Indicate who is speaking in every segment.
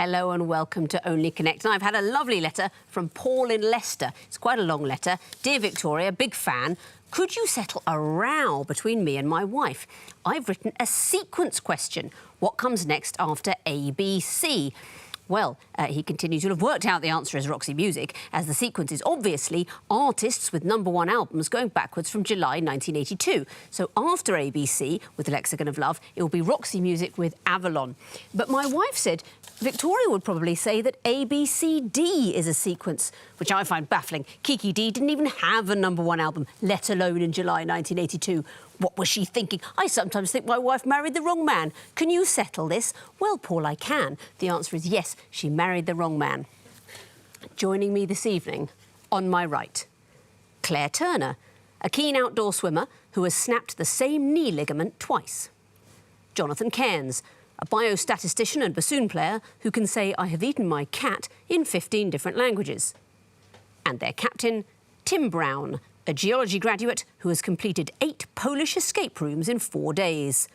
Speaker 1: Hello and welcome to Only Connect. And I've had a lovely letter from Paul in Leicester. It's quite a long letter. Dear Victoria, big fan. Could you settle a row between me and my wife? I've written a sequence question. What comes next after ABC? Well, he continues, you'll have worked out the answer is Roxy Music, as the sequence is obviously artists with #1 albums going backwards from July 1982. So after ABC, with the Lexicon of Love, it will be Roxy Music with Avalon. But my wife said Victoria would probably say that ABCD is a sequence, which I find baffling. Kiki D didn't even have a #1 album, let alone in July 1982. What was she thinking? I sometimes think my wife married the wrong man. Can you settle this? Well, Paul, I can. The answer is yes, she married the wrong man. Joining me this evening, on my right, Claire Turner, a keen outdoor swimmer who has snapped the same knee ligament twice. Jonathan Cairns, a biostatistician and bassoon player who can say, I have eaten my cat in 15 different languages. And their captain, Tim Brown, a geology graduate who has completed 8 Polish escape rooms in 4 days.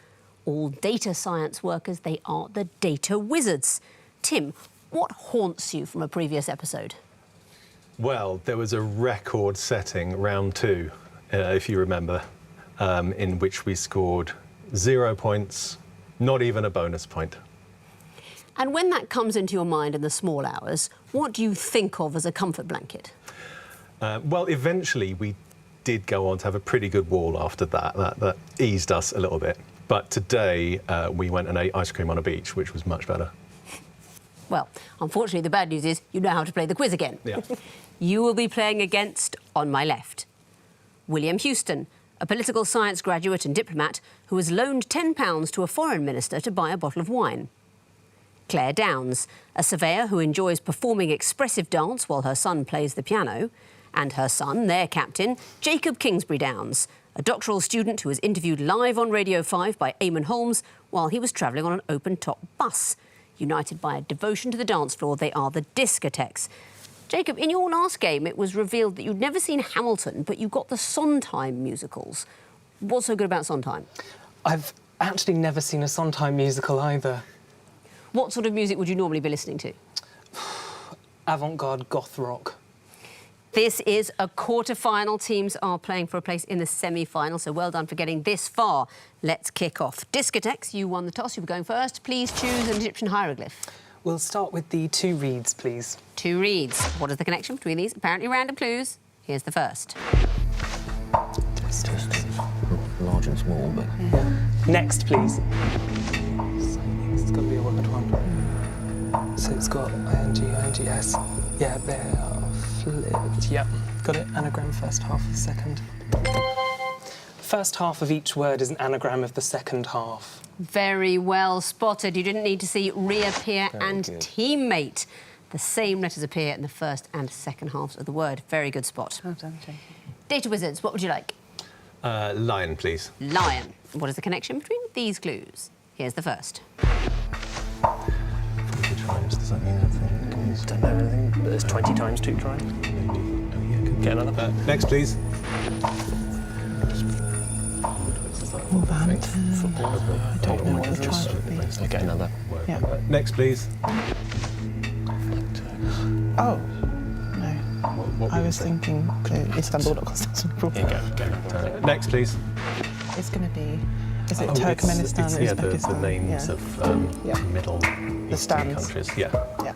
Speaker 1: All data science workers, they are the data wizards. Tim, what haunts you from a previous episode?
Speaker 2: Well, there was a record-setting round 2, if you remember, in which we scored 0 points, not even a bonus point.
Speaker 1: And when that comes into your mind in the small hours, what do you think of as a comfort blanket?
Speaker 2: Well, eventually we did go on to have a pretty good wall after that. That eased us a little bit. But today we went and ate ice cream on a beach, which was much better.
Speaker 1: Well, unfortunately, the bad news is you know how to play the quiz again.
Speaker 2: Yeah.
Speaker 1: You will be playing against, on my left, William Houston, a political science graduate and diplomat who has loaned £10 to a foreign minister to buy a bottle of wine. Claire Downs, a surveyor who enjoys performing expressive dance while her son plays the piano, and her son, their captain, Jacob Kingsbury Downs, a doctoral student who was interviewed live on Radio 5 by Eamon Holmes while he was travelling on an open-top bus. United by a devotion to the dance floor, they are the Discotheques. Jacob, in your last game, it was revealed that you'd never seen Hamilton, but you got the Sondheim musicals. What's so good about Sondheim?
Speaker 3: I've actually never seen a Sondheim musical either.
Speaker 1: What sort of music would you normally be listening to?
Speaker 3: Avant-garde goth rock.
Speaker 1: This is a quarter-final. Teams are playing for a place in the semi-final, so well done for getting this far. Let's kick off. Discotheques, you won the toss. You're going first. Please choose an Egyptian hieroglyph.
Speaker 3: We'll start with the 2 reeds, please.
Speaker 1: 2 reeds. What is the connection between these? Apparently random clues. Here's the first.
Speaker 4: Just large and small, but...
Speaker 3: Yeah. Next, please. It's got to be a word one. So it's got ing, ings. Yeah, they are flipped. Yep, got it. Anagram first half of second. First half of each word is an anagram of the second half.
Speaker 1: Very well spotted. You didn't need to see reappear and
Speaker 4: good.
Speaker 1: teammate. The same letters appear in the first and second halves of the word. Very good spot.
Speaker 3: Oh, done, Jake.
Speaker 1: Data wizards, what would you like?
Speaker 2: Lion, please.
Speaker 1: Lion. What is the connection between these clues? Here's the first.
Speaker 4: 40 times, does that mean anything? Don't know anything, but there's 20 times 2 tries.
Speaker 2: Maybe.
Speaker 4: Get another.
Speaker 2: Next, please.
Speaker 4: Football. I don't know what the tries would be. Okay, get another.
Speaker 5: Yeah.
Speaker 2: Next, please.
Speaker 5: Oh, no.
Speaker 2: What
Speaker 5: I
Speaker 2: were you
Speaker 5: was
Speaker 2: saying?
Speaker 5: thinking Istanbul, not Constantinople.
Speaker 4: Here you go.
Speaker 2: Next, please.
Speaker 5: It's going to be... Is it
Speaker 2: Oh,
Speaker 5: Turkmenistan or
Speaker 2: yeah,
Speaker 5: Uzbekistan?
Speaker 2: the names of
Speaker 5: Yeah.
Speaker 2: Middle Eastern
Speaker 5: stands.
Speaker 2: countries. Yeah.
Speaker 5: Yeah.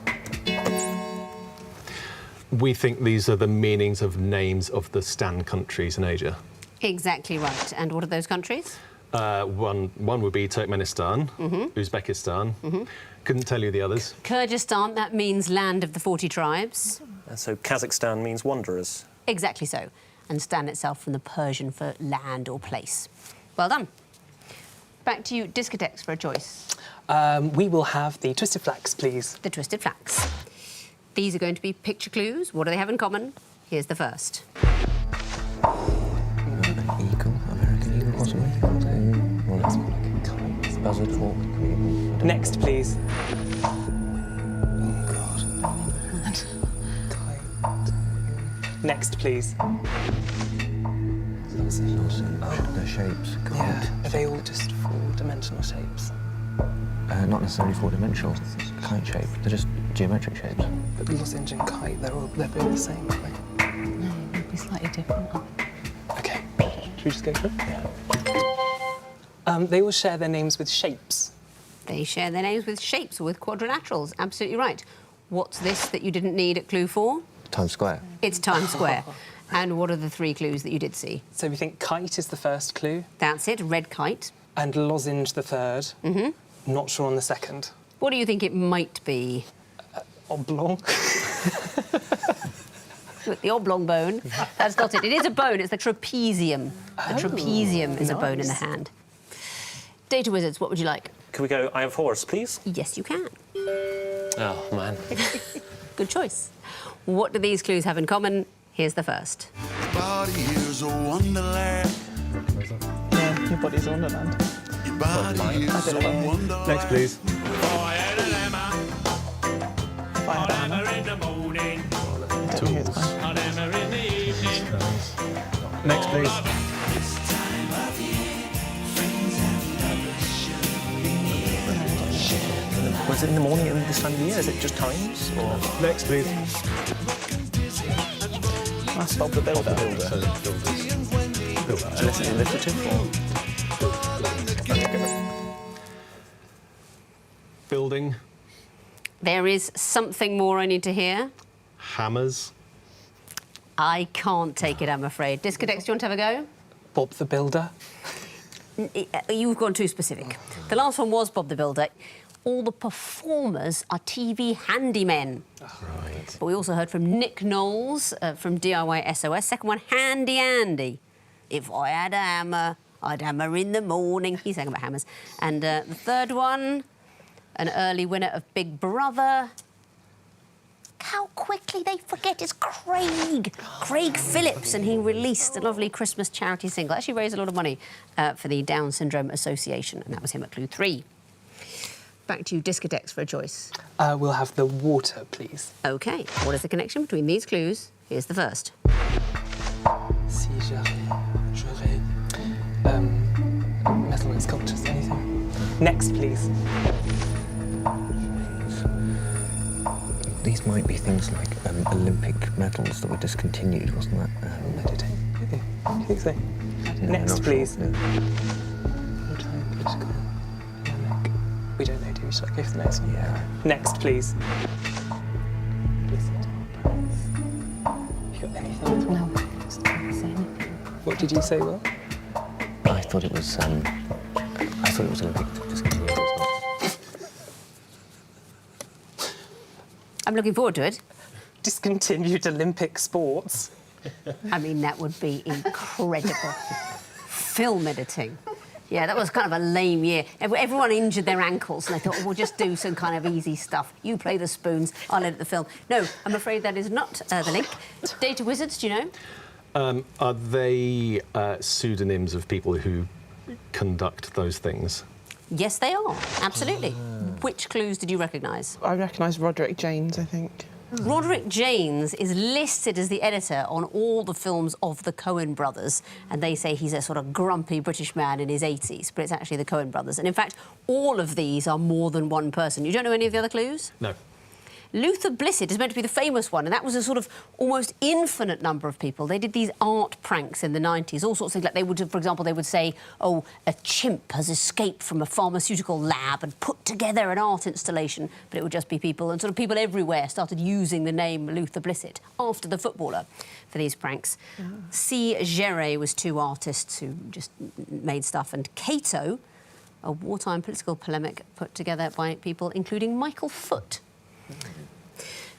Speaker 2: We think these are the meanings of names of the Stan countries in Asia.
Speaker 1: Exactly right. And what are those countries?
Speaker 2: One would be Turkmenistan, Uzbekistan. Couldn't tell you the others.
Speaker 1: Kyrgyzstan, that means land of the 40 tribes.
Speaker 4: So Kazakhstan means wanderers.
Speaker 1: Exactly so. And Stan itself from the Persian for land or place. Well done. Back to you, Discotheques, for a choice.
Speaker 3: We will have the Twisted Flax, please.
Speaker 1: The Twisted Flax. These are going to be picture clues. What do they have in common? Here's the first.
Speaker 4: Eagle, American eagle, possibly. Well, it's like a kite, buzzard, hawk.
Speaker 3: Next, please.
Speaker 4: Oh, God.
Speaker 3: Kite. Next, please.
Speaker 4: They're shapes. God.
Speaker 3: Yeah, are they all just 4-dimensional shapes?
Speaker 4: not necessarily four-dimensional kite shape. They're just geometric shapes.
Speaker 3: But the lozenge and kite, they're both the same, aren't they?
Speaker 5: No, it would be slightly different.
Speaker 3: Okay. Should we just go for it?
Speaker 4: Yeah.
Speaker 3: They all share their names with shapes.
Speaker 1: They share their names with shapes or with quadrilaterals. Absolutely right. What's this that you didn't need at clue 4?
Speaker 4: Times Square.
Speaker 1: It's Times Square. And what are the 3 clues that you did see?
Speaker 3: So we think kite is the first clue,
Speaker 1: That's it, red kite.
Speaker 3: and lozenge the third. Mm-hmm. Not sure on the second.
Speaker 1: What do you think it might be?
Speaker 3: Oblong.
Speaker 1: The oblong bone. That's not it. It is a bone. It's the trapezium. The trapezium is a bone in the hand. Data wizards, what would you like?
Speaker 6: Can we go I have horse, please?
Speaker 1: Yes, you can.
Speaker 6: Oh, man.
Speaker 1: Good choice. What do these clues have in common? Here's the first.
Speaker 7: Body is a wonderland.
Speaker 5: Yeah, your body's a wonderland.
Speaker 7: Your body is
Speaker 5: I don't
Speaker 7: a
Speaker 5: know.
Speaker 7: wonderland.
Speaker 2: Next, please.
Speaker 5: If I had a hammer. I don't think it's fine.
Speaker 2: Next, please.
Speaker 6: Was it in the morning at this time of year? Is it just times? Or?
Speaker 2: Next, please.
Speaker 5: That's Bob the Builder.
Speaker 2: So, builders.
Speaker 6: Unless it's alliterative or...
Speaker 2: Building.
Speaker 1: There is something more I need to hear.
Speaker 2: Hammers.
Speaker 1: I can't take it, I'm afraid. Discotheques, do you want to have a go?
Speaker 3: Bob the Builder.
Speaker 1: You've gone too specific. The last one was Bob the Builder. All the performers are TV handymen.
Speaker 2: Right.
Speaker 1: But we also heard from Nick Knowles from DIY SOS. Second one, Handy Andy. If I had a hammer, I'd hammer in the morning. He's saying about hammers. And the third one, an early winner of Big Brother. How quickly they forget it's Craig. Craig Phillips, and he released a lovely Christmas charity single. Actually raised a lot of money for the Down Syndrome Association, and that was him at clue 3. Back to you, Discotheques, for a choice.
Speaker 3: We'll have the water, please.
Speaker 1: OK, what is the connection between these clues? Here's the first.
Speaker 3: Si j'aurais... metalwork sculptures, anything. Next, please.
Speaker 4: These might be things like Olympic medals that were discontinued, wasn't that?
Speaker 3: Meditate. Do you think so?
Speaker 4: No,
Speaker 3: Next,
Speaker 4: not
Speaker 3: please.
Speaker 4: Sure.
Speaker 3: Wartime, political, pandemic. We don't know, do we? Shall I go for the next one?
Speaker 4: Yeah.
Speaker 3: Next, please. You got anything?
Speaker 5: No, just don't say anything.
Speaker 3: What did you say, Will?
Speaker 4: I thought it was. I thought it was Olympic discontinued. It's not.
Speaker 1: I'm looking forward to it.
Speaker 3: Discontinued Olympic sports.
Speaker 1: I mean, that would be incredible. Film editing. Yeah, that was kind of a lame year. Everyone injured their ankles, and they thought, oh, we'll just do some kind of easy stuff. You play the spoons, I'll edit the film. No, I'm afraid that is not the link. Data wizards, do you know?
Speaker 2: Are they pseudonyms of people who conduct those things?
Speaker 1: Yes, they are. Absolutely. Which clues did you recognise?
Speaker 5: I recognise Roderick James, I think.
Speaker 1: Roderick James is listed as the editor on all the films of the Coen brothers, and they say he's a sort of grumpy British man in his 80s, but it's actually the Coen brothers. And in fact, all of these are more than one person. You don't know any of the other clues?
Speaker 2: No.
Speaker 1: Luther Blissett is meant to be the famous one, and that was a sort of almost infinite number of people. They did these art pranks in the 90s, all sorts of things. Like they would, for example, they would say, oh, a chimp has escaped from a pharmaceutical lab and put together an art installation, but it would just be people, and sort of people everywhere started using the name Luther Blissett after the footballer for these pranks. C. Géret was 2 artists who just made stuff, and Cato, a wartime political polemic put together by people including Michael Foot.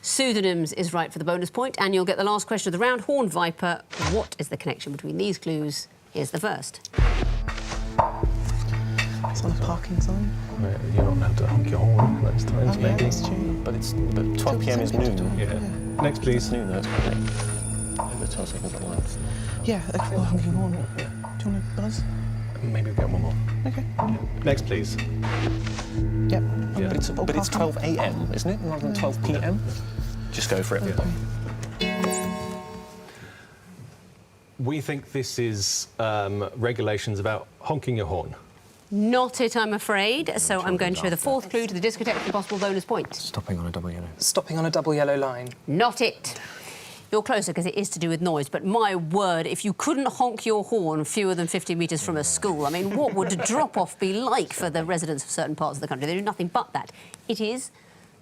Speaker 1: Pseudonyms is right for the bonus point, and you'll get the last question of the round. Horned Viper, what is the connection between these clues? Here's the first.
Speaker 5: It's on a parking sign.
Speaker 2: You're not allowed to honk your horn at those times,
Speaker 5: Oh, yeah,
Speaker 2: maybe.
Speaker 5: that's true.
Speaker 6: But 12 p.m. is noon.
Speaker 2: Yeah. Next, please.
Speaker 6: It's noon, though, it's correct. Over 12 seconds at once.
Speaker 5: Yeah, okay, well, honking horn. Do you want to buzz?
Speaker 2: Maybe we'll get one more.
Speaker 5: Okay.
Speaker 2: Next, please.
Speaker 5: Yep.
Speaker 2: Yeah.
Speaker 6: But it's 12 a.m., isn't it, rather than 12 p.m.? Just go for it.
Speaker 2: We think this is regulations about honking your horn.
Speaker 1: Not it, I'm afraid. So I'm going to show the fourth clue to the discotheque for possible bonus point.
Speaker 4: Stopping on a double yellow.
Speaker 3: Stopping on a double yellow line.
Speaker 1: Not it. You're closer because it is to do with noise, but my word, if you couldn't honk your horn fewer than 50 metres from a school, I mean, what would drop-off be like for the residents of certain parts of the country? They do nothing but that. It is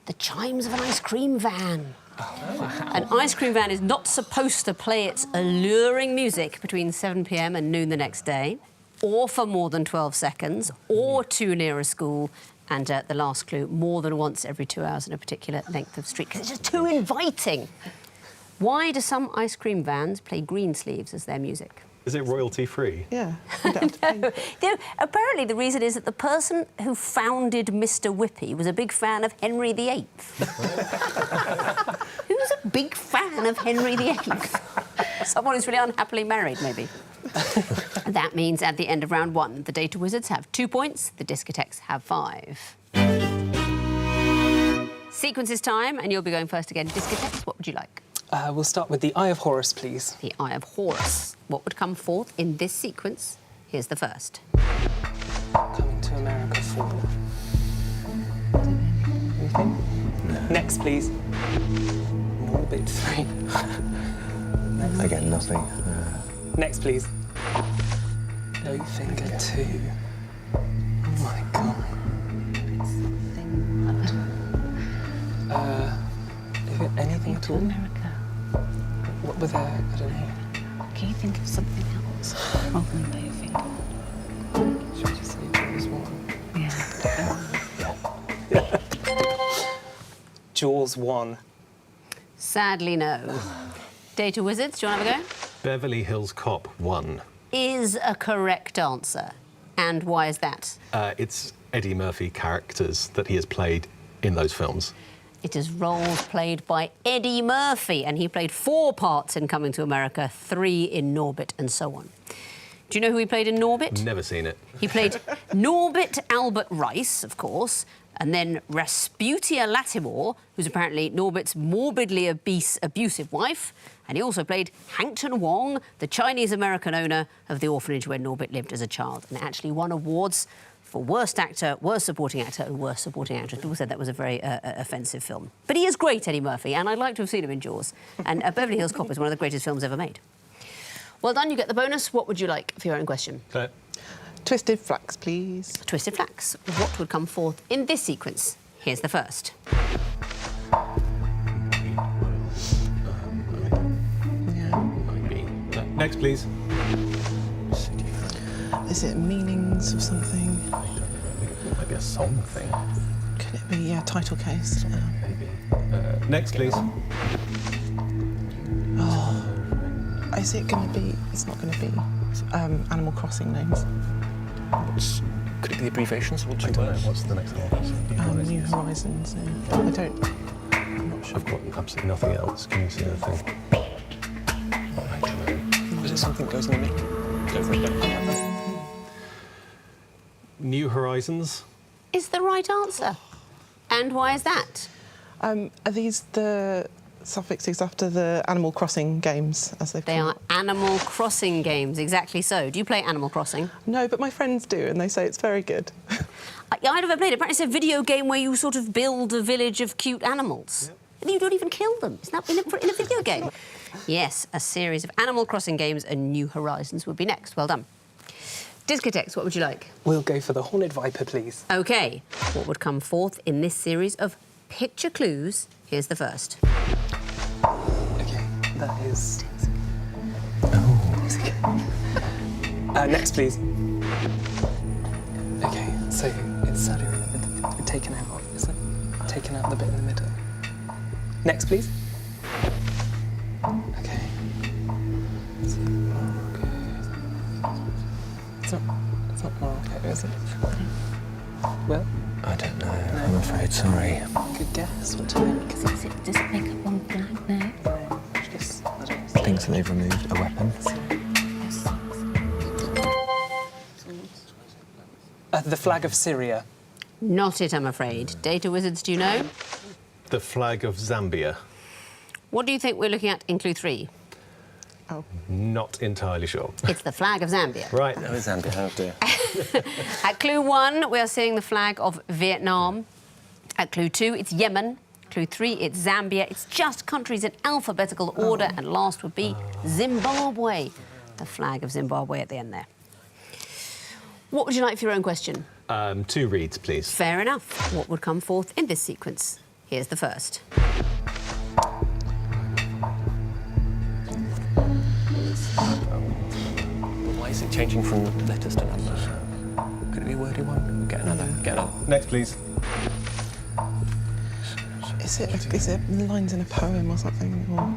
Speaker 1: the chimes of an ice cream van. An ice cream van is not supposed to play its alluring music between 7 p.m. and noon the next day, or for more than 12 seconds, or too near a school, and the last clue, more than once every 2 hours in a particular length of street, because it's just too inviting. Why do some ice cream vans play Greensleeves as their music?
Speaker 2: Is it royalty-free?
Speaker 8: Yeah. You don't have to pay.
Speaker 1: No, apparently the reason is that the person who founded Mr Whippy was a big fan of Henry VIII. Who's a big fan of Henry VIII? Someone who's really unhappily married, maybe. That means at the end of round 1, the Data Wizards have 2 points, the Discotheques have 5. Sequences time, and you'll be going first again. Discotheques, what would you like?
Speaker 3: We'll start with the Eye of Horus, please.
Speaker 1: The Eye of Horus. What would come forth in this sequence? Here's the first.
Speaker 3: Coming to America 4. Anything?
Speaker 4: No.
Speaker 3: Next, please. Norbit 3.
Speaker 4: Again, nothing.
Speaker 3: Next, please. Bowfinger 2. Oh my god. Is it anything at all?
Speaker 9: America.
Speaker 3: What were there? I don't know.
Speaker 9: Can you think of something else rather than Bowfinger?
Speaker 3: Should we just say Jaws 1?
Speaker 9: Yeah.
Speaker 3: Jaws 1.
Speaker 1: Sadly, no. Data Wizards, do you want to have a go?
Speaker 2: Beverly Hills Cop 1.
Speaker 1: Is a correct answer. And why is that?
Speaker 2: It's Eddie Murphy characters that he has played in those films.
Speaker 1: It is roles played by Eddie Murphy, and he played 4 parts in Coming to America, 3 in Norbit, and so on. Do you know who he played in Norbit?
Speaker 2: Never seen it.
Speaker 1: He played Norbit Albert Rice, of course, and then Rasputia Lattimore, who's apparently Norbit's morbidly abusive wife, and he also played Hankton Wong, the Chinese-American owner of the orphanage where Norbit lived as a child, and actually won awards for Worst Actor, Worst Supporting Actor and Worst Supporting Actress. People said that was a very offensive film. But he is great, Eddie Murphy, and I'd like to have seen him in Jaws. And Beverly Hills Cop is one of the greatest films ever made. Well done, you get the bonus. What would you like for your own question?
Speaker 2: Claire?
Speaker 8: Twisted Flax, please.
Speaker 1: Twisted Flax. What would come forth in this sequence? Here's the first.
Speaker 2: Next, please.
Speaker 8: Is it meanings of something?
Speaker 2: It might be a song thing.
Speaker 8: Could it be, yeah, title case?
Speaker 2: Maybe. Next, please.
Speaker 8: Oh. Is it going to be... It's not going to be Animal Crossing names.
Speaker 6: Could it be abbreviations or
Speaker 2: I
Speaker 6: two
Speaker 2: don't know.
Speaker 6: words?
Speaker 2: What's the next one?
Speaker 8: New Horizons. Yeah. I don't... I'm not sure.
Speaker 2: I've got absolutely nothing else. Can you see anything? I don't know.
Speaker 3: Was it something that goes in the middle?
Speaker 6: Go for it.
Speaker 2: New Horizons?
Speaker 1: Is the right answer. And why is that?
Speaker 8: Are these the suffixes after the Animal Crossing games, as they've
Speaker 1: They
Speaker 8: called
Speaker 1: are Animal Crossing games, exactly so. Do you play Animal Crossing?
Speaker 8: it? No, but my friends do, and they say it's very good.
Speaker 1: I've never played it. Apparently it's a video game where you sort of build a village of cute animals. Yep. And you don't even kill them. Isn't that in a video game? Yes, a series of Animal Crossing games and New Horizons would be next. Well done. Discotheques, what would you like?
Speaker 3: We'll go for the Horned Viper, please.
Speaker 1: OK. What would come forth in this series of picture clues? Here's the first.
Speaker 3: OK, that is... Oh. Next, please. OK, so it's sadly taken out, isn't it? Taken out the bit in the middle. Next, please. OK. It's not Morocco, is it? Well,
Speaker 4: I don't know. I'm afraid. Sorry.
Speaker 3: good guess. What do you think?
Speaker 9: Does it make up one blank now?
Speaker 3: Just, I don't know.
Speaker 4: Things that they've removed. A weapon.
Speaker 3: The flag of Syria.
Speaker 1: Not it, I'm afraid. Data Wizards, do you know?
Speaker 2: The flag of Zambia.
Speaker 1: What do you think we're looking at in clue 3?
Speaker 8: Oh.
Speaker 2: Not entirely sure.
Speaker 1: It's the flag of Zambia.
Speaker 2: Right.
Speaker 6: No, Zambia, oh dear.
Speaker 1: At clue 1, we are seeing the flag of Vietnam. At clue 2, it's Yemen. Clue 3, it's Zambia. It's just countries in alphabetical order. And last would be Zimbabwe. The flag of Zimbabwe at the end there. What would you like for your own question?
Speaker 2: 2 reads, please.
Speaker 1: Fair enough. What would come forth in this sequence? Here's the first.
Speaker 6: Why is it changing from letters to numbers? Could it be a wordy one? Get another.
Speaker 2: Next, please.
Speaker 8: Is it lines in a poem or something? Or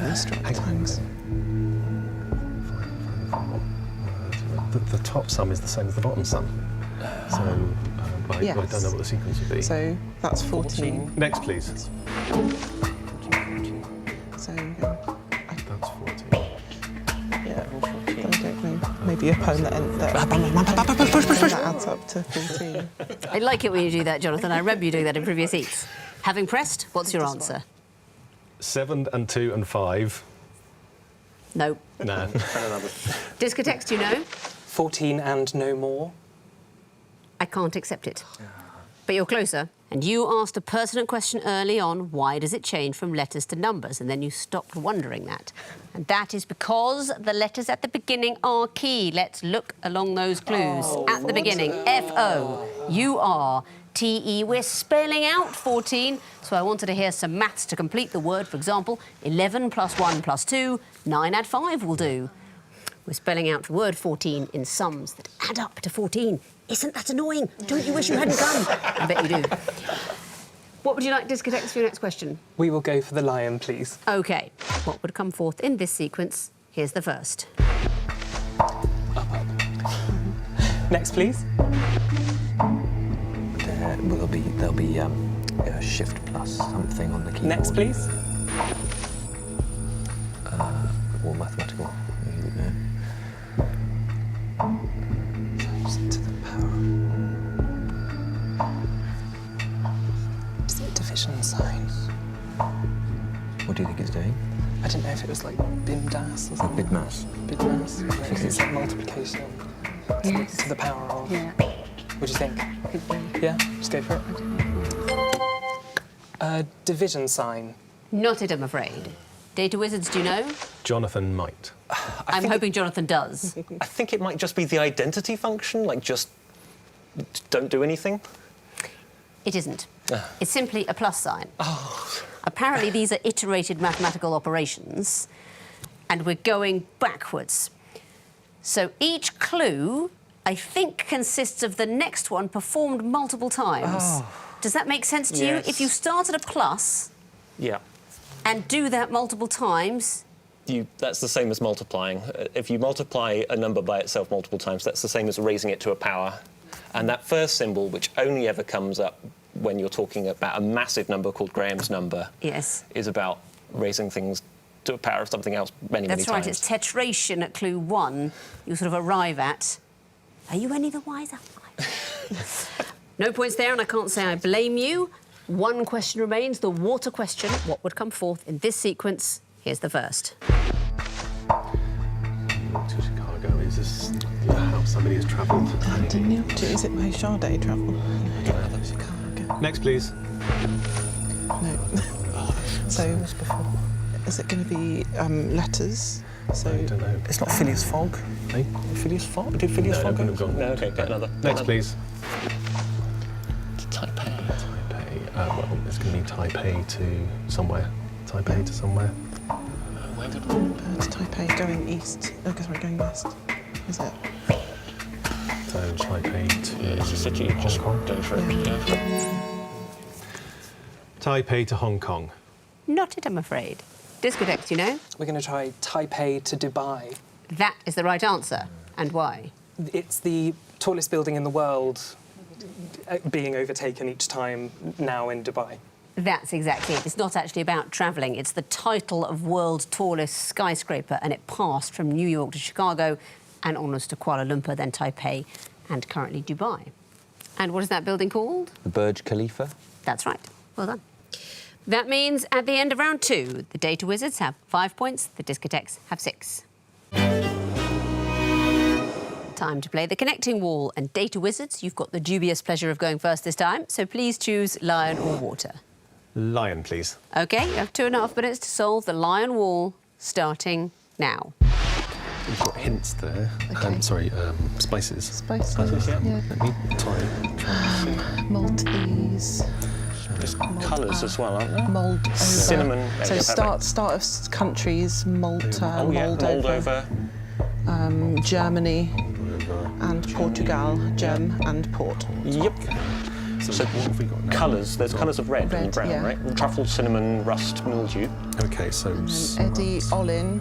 Speaker 8: abstract times?
Speaker 2: The top sum is the same as the bottom sum. So I
Speaker 8: Yes.
Speaker 2: don't know what the sequence would be.
Speaker 8: So that's 14.
Speaker 2: Next, please.
Speaker 8: So
Speaker 2: That's 14.
Speaker 8: yeah, I don't know. Maybe a poem that adds up to 14.
Speaker 1: I like it when you do that, Jonathan. I remember you doing that in previous heats. Having pressed, what's your answer?
Speaker 2: 7 and 2 and 5.
Speaker 1: No.
Speaker 2: No.
Speaker 1: Discotheques, do you know?
Speaker 3: 14 and no more.
Speaker 1: I can't accept it. But you're closer. And you asked a pertinent question early on, why does it change from letters to numbers? And then you stopped wondering that. And that is because the letters at the beginning are key. Let's look along those clues. At the beginning, F-O-U-R-T-E. We're spelling out 14, so I wanted to hear some maths to complete the word. For example, 11 plus 1 plus 2, 9 add 5 will do. We're spelling out the word 14 in sums that add up to 14. Isn't that annoying? Don't you wish you hadn't come? I bet you do. What would you like, Discotheques, for your next question?
Speaker 3: We will go for the lion, please.
Speaker 1: OK. What would come forth in this sequence? Here's the first.
Speaker 3: Up. Next, please.
Speaker 4: There'll be shift plus something on the keyboard.
Speaker 3: Next, please.
Speaker 4: Or mathematical.
Speaker 3: To the power. Is it division sign?
Speaker 4: What do you think it's doing?
Speaker 3: I didn't know if it was like BIMDAS or something.
Speaker 4: Bidmas.
Speaker 3: BIMDAS. Because it's like multiplication to the power of.
Speaker 9: Yeah.
Speaker 3: What do you think?
Speaker 9: Could be.
Speaker 3: Yeah, just go for it. Division sign.
Speaker 1: Not it, I'm afraid. Data wizards, do you know?
Speaker 2: Jonathan might.
Speaker 1: I'm hoping Jonathan does.
Speaker 6: I think it might just be the identity function, like just don't do anything.
Speaker 1: It isn't. It's simply a plus sign. Apparently, these are iterated mathematical operations, and we're going backwards. So each clue, I think, consists of the next one performed multiple times. Does that make sense to you?
Speaker 6: Yes.
Speaker 1: If you start at a plus
Speaker 6: Yeah.
Speaker 1: and do that multiple times,
Speaker 6: That's the same as multiplying. If you multiply a number by itself multiple times, that's the same as raising it to a power. And that first symbol, which only ever comes up when you're talking about a massive number called Graham's number,
Speaker 1: yes.
Speaker 6: is about raising things to a power of something else many
Speaker 1: That's right,
Speaker 6: times.
Speaker 1: it's tetration at clue 1. You sort of arrive at. Are you any the wiser? No points there, and I can't say I blame you. One question remains, the water question. What would come forth in this sequence? Here's the first.
Speaker 2: To Chicago, is this how somebody has travelled?
Speaker 8: Is it my Sade travel?
Speaker 2: Next, please.
Speaker 8: No. So, is it going to be letters? So,
Speaker 2: I don't know.
Speaker 6: It's not Phileas Fogg.
Speaker 2: Hey?
Speaker 6: Phileas Fogg? Did Phileas
Speaker 2: No,
Speaker 6: Fogg
Speaker 2: wouldn't
Speaker 6: go?
Speaker 2: have gone.
Speaker 6: No, OK, get another.
Speaker 2: Next, please.
Speaker 6: Taipei.
Speaker 2: Taipei. Well, it's going to be Taipei to somewhere. Taipei to somewhere.
Speaker 6: Where did
Speaker 8: to Taipei going east. Oh, sorry, going west. Is it?
Speaker 2: So Taipei to
Speaker 6: It's a city, just
Speaker 2: Hong Kong.
Speaker 6: go for it. Yeah.
Speaker 2: Taipei to Hong Kong.
Speaker 1: Not it, I'm afraid. Discotheques, you know?
Speaker 3: We're going to try Taipei to Dubai.
Speaker 1: That is the right answer. And why?
Speaker 3: It's the tallest building in the world being overtaken each time now in Dubai.
Speaker 1: That's exactly it. It's not actually about travelling. It's the title of world's tallest skyscraper, and it passed from New York to Chicago and onwards to Kuala Lumpur, then Taipei, and currently Dubai. And what is that building called?
Speaker 4: The Burj Khalifa.
Speaker 1: That's right. Well done. That means at the end of round 2, the data wizards have 5 points, the discotheques have 6. Time to play the connecting wall. And data wizards, you've got the dubious pleasure of going first this time, so please choose lion or water.
Speaker 2: Lion, please.
Speaker 1: OK, you have 2.5 minutes to solve the lion wall, starting now.
Speaker 2: We've got hints there.
Speaker 8: Okay.
Speaker 2: Spices.
Speaker 8: Spices, yeah.
Speaker 2: Let me try.
Speaker 8: Maltese.
Speaker 6: There's colours as well, aren't there?
Speaker 8: Moldova.
Speaker 6: Cinnamon.
Speaker 8: So start of countries: Malta,
Speaker 6: Oh, yeah. Moldova.
Speaker 8: Germany, and Portugal, Gem and Port.
Speaker 6: Yep.
Speaker 2: So what have we got now?
Speaker 6: Colours. There's colours of red and brown,
Speaker 8: yeah.
Speaker 6: right? Truffle, cinnamon, rust, mildew.
Speaker 2: Okay, so...
Speaker 8: Eddie, Colin.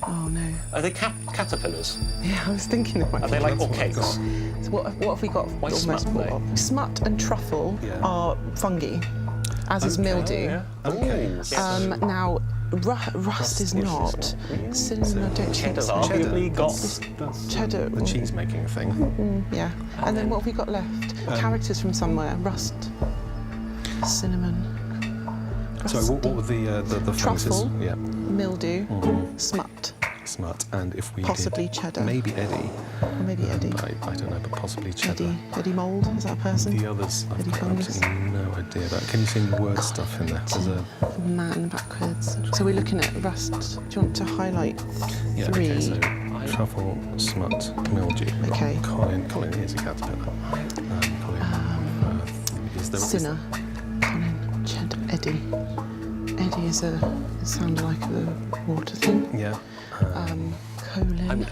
Speaker 8: Oh no.
Speaker 6: Are they caterpillars?
Speaker 8: Yeah, I was thinking it might
Speaker 6: Are
Speaker 8: be.
Speaker 6: they like orchids?
Speaker 8: So what have we got?
Speaker 6: Why smut, though?
Speaker 8: Smut and truffle are fungi, as is mildew.
Speaker 6: Yeah.
Speaker 2: Okay.
Speaker 6: Ooh, yes.
Speaker 8: Now, rust is not. Cinnamon, I don't think
Speaker 6: Cheddar's
Speaker 8: so.
Speaker 6: arguably got...
Speaker 2: That's
Speaker 8: Cheddar.
Speaker 2: the cheese-making thing.
Speaker 8: Yeah. And then what have we got left? Characters from somewhere. Rust. Cinnamon.
Speaker 2: So what were the
Speaker 8: Truffle.
Speaker 2: funguses? Yeah.
Speaker 8: Mildew. Smut.
Speaker 2: Smut. And if we
Speaker 8: Possibly
Speaker 2: did
Speaker 8: cheddar.
Speaker 2: maybe Eddie.
Speaker 8: Or maybe Eddie.
Speaker 2: I don't know, but possibly cheddar.
Speaker 8: Eddie mould. Is that a person?
Speaker 2: The others, I've
Speaker 8: Eddie
Speaker 2: got
Speaker 8: fungus.
Speaker 2: absolutely no idea about. Can you see any word stuff in there? There's a...
Speaker 8: Man backwards. So we're looking at rust. Do you want to highlight 3?
Speaker 2: Okay, so truffle, smut, mildew.
Speaker 8: Okay.
Speaker 2: Colin is a caterpillar. Colin is the...
Speaker 8: Sinner. Colin. Cheddar. Eddie. Eddie is it sounded like a water thing.
Speaker 2: Yeah.
Speaker 8: Colin.
Speaker 6: I would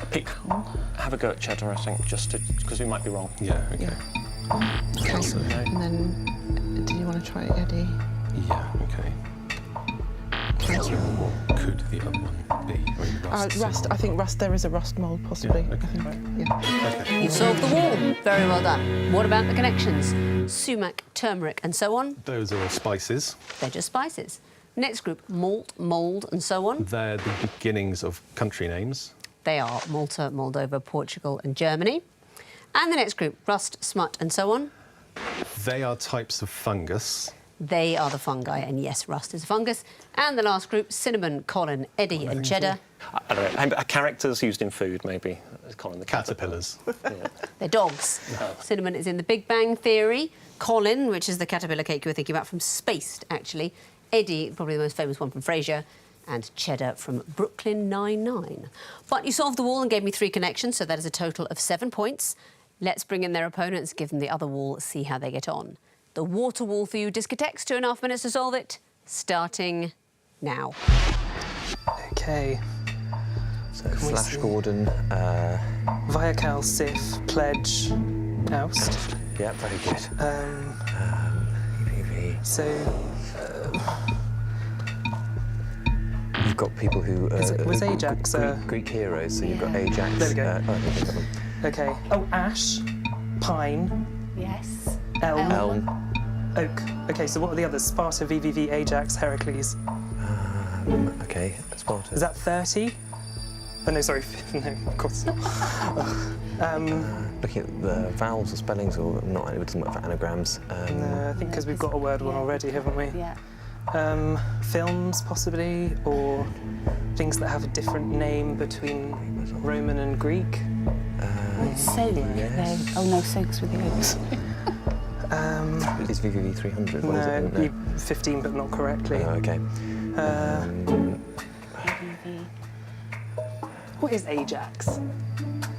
Speaker 6: have a go at cheddar, I think, just because we might be wrong.
Speaker 2: Yeah, okay.
Speaker 8: Yeah. Okay.
Speaker 2: So-
Speaker 8: And then, do you want to try Eddie?
Speaker 2: Yeah, okay. So what could the other one be? I mean,
Speaker 8: Rust. I think rust. There is a rust mould, possibly.
Speaker 2: Yeah, okay.
Speaker 8: I think. Yeah.
Speaker 2: Okay.
Speaker 1: You solved the wall. Very well done. What about the connections? Sumac, turmeric and so on.
Speaker 2: Those are all spices.
Speaker 1: They're just spices. Next group, malt, mould and so on.
Speaker 2: They're the beginnings of country names.
Speaker 1: They are Malta, Moldova, Portugal and Germany. And the next group, rust, smut and so on.
Speaker 2: They are types of fungus.
Speaker 1: They are the fungi, and yes, rust is a fungus. And the last group, cinnamon, Colin, Eddie and cheddar.
Speaker 6: I don't know. Characters used in food, maybe. Colin the
Speaker 2: Caterpillars.
Speaker 1: They're dogs. Cinnamon is in the Big Bang Theory. Colin, which is the caterpillar cake you were thinking about from Spaced, actually. Eddie, probably the most famous one from Frasier. And cheddar from Brooklyn Nine-Nine. But you solved the wall and gave me 3 connections, so that is a total of 7 points. Let's bring in their opponents, give them the other wall, see how they get on. The water wall for you, discotheques, 2.5 minutes to solve it, starting now.
Speaker 3: Okay.
Speaker 4: So
Speaker 3: we
Speaker 4: Flash
Speaker 3: see?
Speaker 4: Gordon.
Speaker 3: Viacal, Sif, Pledge, Oust.
Speaker 4: Yeah, very good. EVV.
Speaker 3: So,
Speaker 4: You've got people who.
Speaker 3: was Ajax,
Speaker 4: Greek heroes. So you've got Ajax.
Speaker 3: There we go.
Speaker 4: I think of them.
Speaker 3: okay. Oh, Ash, Pine,
Speaker 9: Yes.
Speaker 3: Elm,
Speaker 4: Elm.
Speaker 3: Oak. Okay, so what are the others? Sparta, VVV, Ajax, Heracles.
Speaker 4: Okay, Sparta.
Speaker 3: Is that 30? Oh, no, sorry. No, of course not.
Speaker 4: Looking at the vowels or spellings, or not, it doesn't work for anagrams.
Speaker 3: No, I think because we've got a word one already, haven't we?
Speaker 9: Yeah.
Speaker 3: Films, possibly, or things that have a different name between Roman and Greek.
Speaker 9: Soak.
Speaker 4: yes.
Speaker 9: Oh no, soak's with the oaks.
Speaker 4: Is VVV 300? What is it?
Speaker 3: No, 15, but not correctly.
Speaker 4: Oh, okay.
Speaker 3: What is Ajax?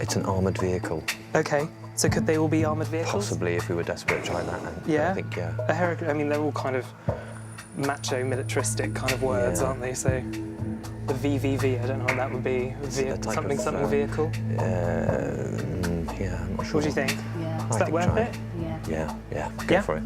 Speaker 4: It's an armoured vehicle.
Speaker 3: Okay, so could they all be armoured vehicles?
Speaker 4: Possibly, if we were desperate, try that.
Speaker 3: Yeah?
Speaker 4: I think, yeah.
Speaker 3: A Heracles, I mean, they're all kind of macho, militaristic kind of words,
Speaker 4: Yeah.
Speaker 3: aren't they? So the VVV, I don't know what that would be.
Speaker 4: a type
Speaker 3: Something,
Speaker 4: of,
Speaker 3: something vehicle.
Speaker 4: Yeah, I'm not sure.
Speaker 3: What do you think?
Speaker 9: Yeah.
Speaker 3: Is
Speaker 4: I
Speaker 3: that
Speaker 4: think
Speaker 3: worth
Speaker 4: try
Speaker 3: it?
Speaker 9: Yeah.
Speaker 4: Yeah, go
Speaker 3: Yeah?
Speaker 4: for it.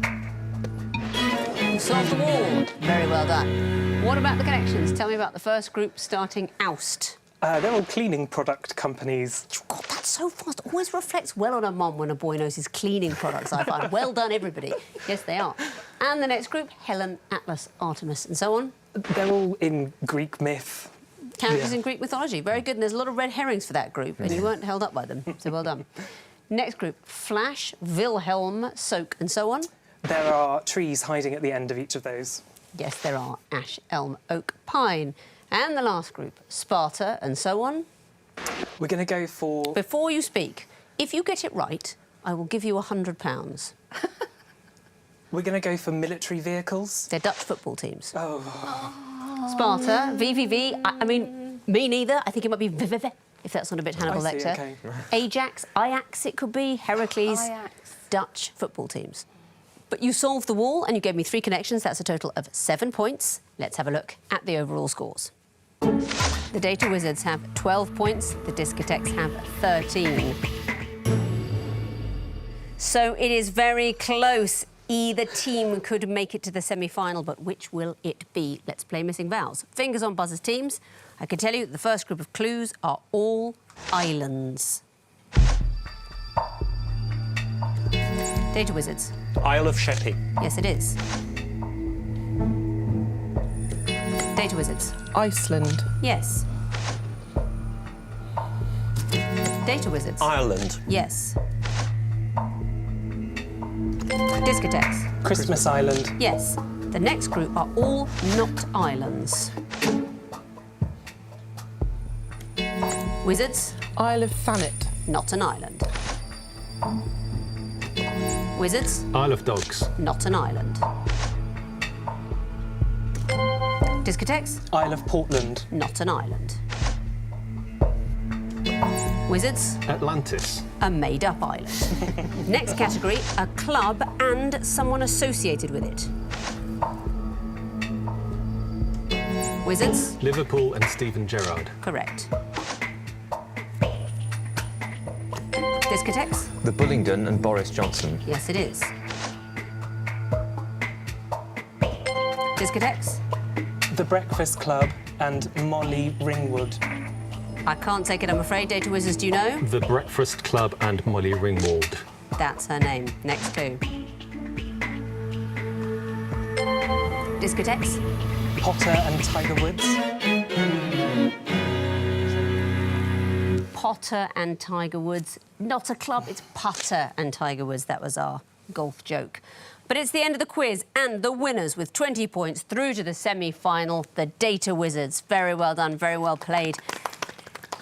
Speaker 1: You solved the wall. Very well done. What about the connections? Tell me about the first group, starting Oust.
Speaker 3: They're all cleaning product companies.
Speaker 1: God, that's so fast. Always reflects well on a mum when a boy knows his cleaning products, I find. Well done, everybody. Yes, they are. And the next group, Helen, Atlas, Artemis, and so on.
Speaker 3: They're all in Greek myth.
Speaker 1: Characters
Speaker 3: Yeah.
Speaker 1: in Greek mythology. Very good. And there's a lot of red herrings for that group, and you weren't held up by them. So well done. Next group, Flash, Wilhelm, Soak, and so on.
Speaker 3: There are trees hiding at the end of each of those.
Speaker 1: Yes, there are. Ash, elm, oak, pine. And the last group, Sparta and so on.
Speaker 3: We're going to go for...
Speaker 1: Before you speak, if you get it right, I will give you £100.
Speaker 3: We're going to go for military vehicles.
Speaker 1: They're Dutch football teams.
Speaker 3: Oh.
Speaker 1: Sparta, VVV, I mean, me neither. I think it might be VVV, if that's not a bit Hannibal
Speaker 3: I see,
Speaker 1: Lecter.
Speaker 3: okay.
Speaker 1: Ajax, Ajax it could be, Heracles, Dutch football teams. But you solved the wall and you gave me 3 connections. That's a total of 7 points. Let's have a look at the overall scores. The Data Wizards have 12 points. The Discotheques have 13. So it is very close. Either team could make it to the semi-final, but which will it be? Let's play Missing Vowels. Fingers on buzzers, teams. I can tell you that the first group of clues are all islands. Data Wizards.
Speaker 6: Isle of Sheppey.
Speaker 1: Yes, it is. Data Wizards.
Speaker 8: Iceland.
Speaker 1: Yes. Data Wizards.
Speaker 6: Ireland.
Speaker 1: Yes. Discotheques.
Speaker 3: Christmas Island.
Speaker 1: Yes. The next group are all not islands. Wizards.
Speaker 8: Isle of Thanet.
Speaker 1: Not an island. Wizards.
Speaker 2: Isle of Dogs.
Speaker 1: Not an island. Discotheques.
Speaker 3: Isle of Portland.
Speaker 1: Not an island. Wizards.
Speaker 2: Atlantis.
Speaker 1: A made-up island. Next category, a club and someone associated with it. Wizards.
Speaker 2: Liverpool and Steven Gerrard.
Speaker 1: Correct. Discotheques.
Speaker 4: The Bullingdon and Boris Johnson.
Speaker 1: Yes, it is. Discotheques.
Speaker 3: The Breakfast Club and Molly Ringwood.
Speaker 1: I can't take it, I'm afraid. Data Wizards, do you know?
Speaker 2: The Breakfast Club and Molly Ringwald.
Speaker 1: That's her name. Next clue. Discotheques.
Speaker 3: Potter and Tiger Woods.
Speaker 1: Potter and Tiger Woods. Not a club, it's Putter and Tiger Woods. That was our golf joke. But it's the end of the quiz, and the winners with 20 points through to the semi-final, the Data Wizards. Very well done, very well played.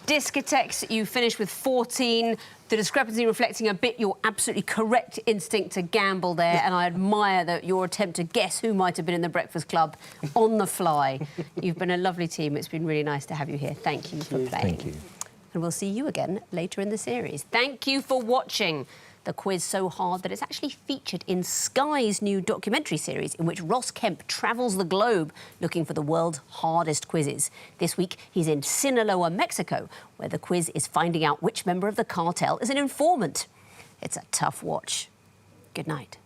Speaker 1: Discotheques, you finished with 14. The discrepancy reflecting a bit your absolutely correct instinct to gamble there, and I admire your attempt to guess who might have been in the Breakfast Club on the fly. You've been a lovely team. It's been really nice to have you here. Thank you for playing.
Speaker 4: Thank you.
Speaker 1: And we'll see you again later in the series. Thank you for watching the quiz so hard that it's actually featured in Sky's new documentary series in which Ross Kemp travels the globe looking for the world's hardest quizzes. This week, he's in Sinaloa, Mexico, where the quiz is finding out which member of the cartel is an informant. It's a tough watch. Good night.